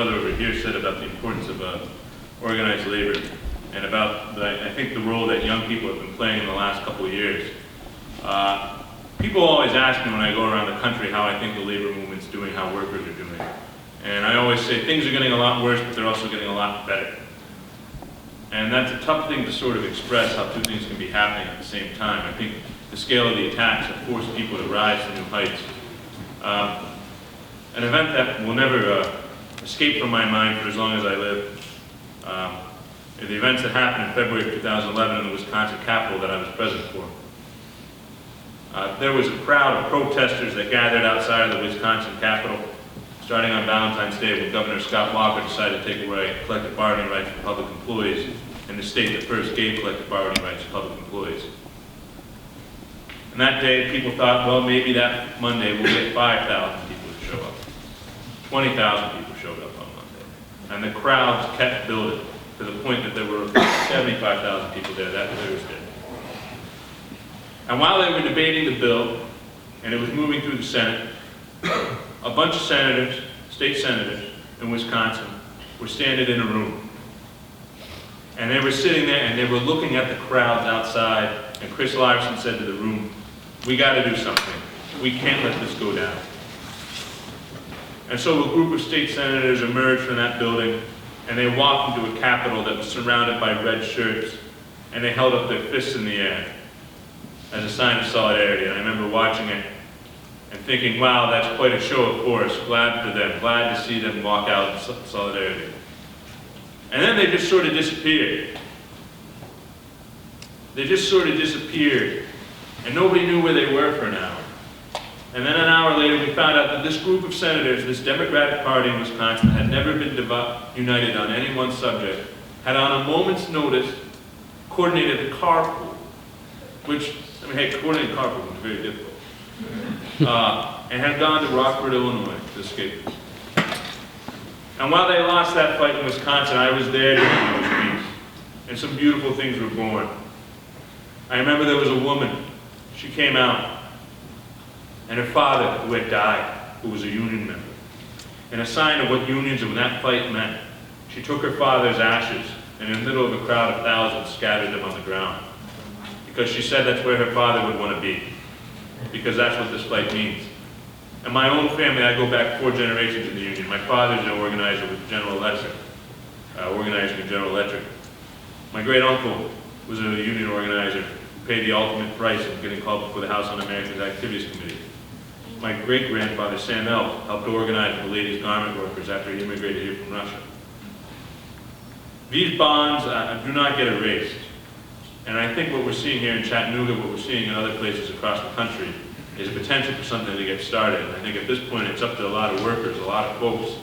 brother over here said about the importance of organized labor and about, I think, the role that young people have been playing in the last couple of years. People always ask me when I go around the country how I think the labor movement's doing, how workers are doing. And I always say things are getting a lot worse, but they're also getting a lot better. And that's a tough thing to sort of express, how two things can be happening at the same time. I think the scale of the attacks have forced people to rise to new heights. An event that will never escape from my mind for as long as I live. The events that happened in February of 2011 in the Wisconsin Capitol that I was present for. There was a crowd of protesters that gathered outside of the Wisconsin Capitol, starting on Valentine's Day when Governor Scott Walker decided to take away collective bargaining rights for public employees in the state that first gave collective bargaining rights to public employees. And that day, people thought, well, maybe that Monday we'll get 5,000 people to show up. 20,000 people showed up on Monday. And the crowds kept building to the point that there were 75,000 people there that Thursday. And while they were debating the bill, and it was moving through the Senate, a bunch of senators, state senators in Wisconsin, were standing in a room. And they were sitting there and they were looking at the crowds outside, and Chris Larson said to the room, "We got to do something. We can't let this go down." And so a group of state senators emerged from that building, and they walked into a Capitol that was surrounded by red shirts, and they held up their fists in the air as a sign of solidarity. And I remember watching it and thinking, wow, that's quite a show of force. Glad for them, glad to see them walk out in solidarity. And then they just sort of disappeared. They just sort of disappeared, and nobody knew where they were for an hour. And then an hour later, we found out that this group of senators, this Democratic Party in Wisconsin, had never been united on any one subject, had on a moment's notice coordinated a carpool, which, I mean, hey, coordinating a carpool was very difficult, and had gone to Rockford, Illinois to escape this. And while they lost that fight in Wisconsin, I was there during those weeks, and some beautiful things were born. I remember there was a woman, she came out, and her father, who had died, who was a union member. In a sign of what unions and that fight meant, she took her father's ashes and in the middle of a crowd of thousands scattered them on the ground. Because she said that's where her father would want to be. Because that's what this fight means. In my own family, I go back 4 generations in the union. My father's an organizer with General Electric, organizing in General Electric. My great uncle was a union organizer who paid the ultimate price of getting called before the House Un-American Activities Committee. My great-grandfather, Sam Elf, helped organize the ladies' garment workers after he immigrated here from Russia. These bonds do not get erased. And I think what we're seeing here in Chattanooga, what we're seeing in other places across the country, is a potential for something to get started. And I think at this point it's up to a lot of workers, a lot of folks,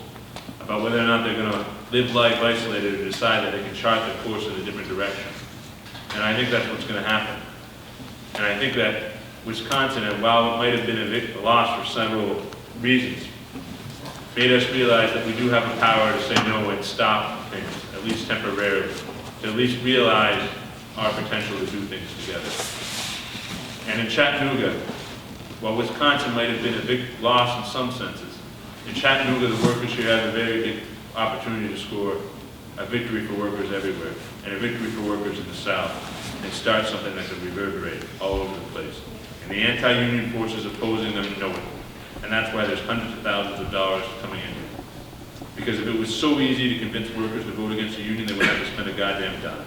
about whether or not they're going to live life isolated or decide that they can chart their course in a different direction. And I think that's what's going to happen. And I think that Wisconsin, and while it might have been a loss for several reasons, made us realize that we do have the power to say no and stop things, at least temporarily, to at least realize our potential to do things together. And in Chattanooga, while Wisconsin might have been a big loss in some senses, in Chattanooga the workers here have a very big opportunity to score a victory for workers everywhere, and a victory for workers in the South, and start something that could reverberate all over the place. And the anti-union forces opposing them know it. And that's why there's hundreds of thousands of dollars coming in here. Because if it was so easy to convince workers to vote against the union, they wouldn't have to spend a goddamn dime.